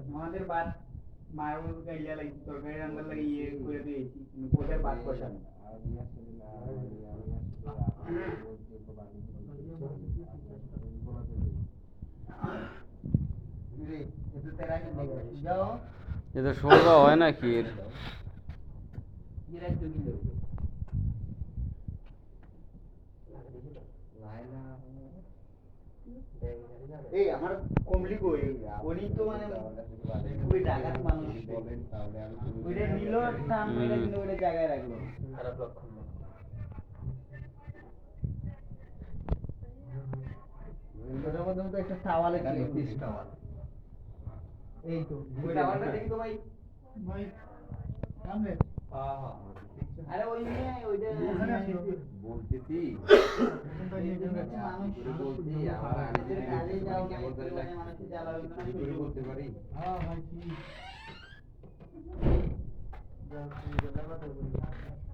আমাদের বাদ মায়ের গাইলা লাগি তরকারি রান্নার লাগি ইয়ে করে দিয়েছি ওদের বাদ বসানো এ তো সোজা হয় না কি এই আমার কমলি কই উনি তো মানে ওই ডাকাত মানুষ ওইটা নিল টান মেরে কিন্তু ওইটা জায়গায় রাখলো খারাপ লক্ষণ ওটার মধ্যে তো একটা টাওয়ালে ছিল পিস টাওয়াল এই তো ওই টাওয়ালটা দেখি তো ভাই ভাই সামনে হ্যাঁ হ্যাঁ আরে ওই নিয়ে ওইটা বলতেছি মানুষ বলছি আমার আগে কাজে যাও কেমন করে মানুষ জ্বালা হইতো না শুরু করতে পারি হ্যাঁ ভাই ঠিক যাও তুমি কথা বলি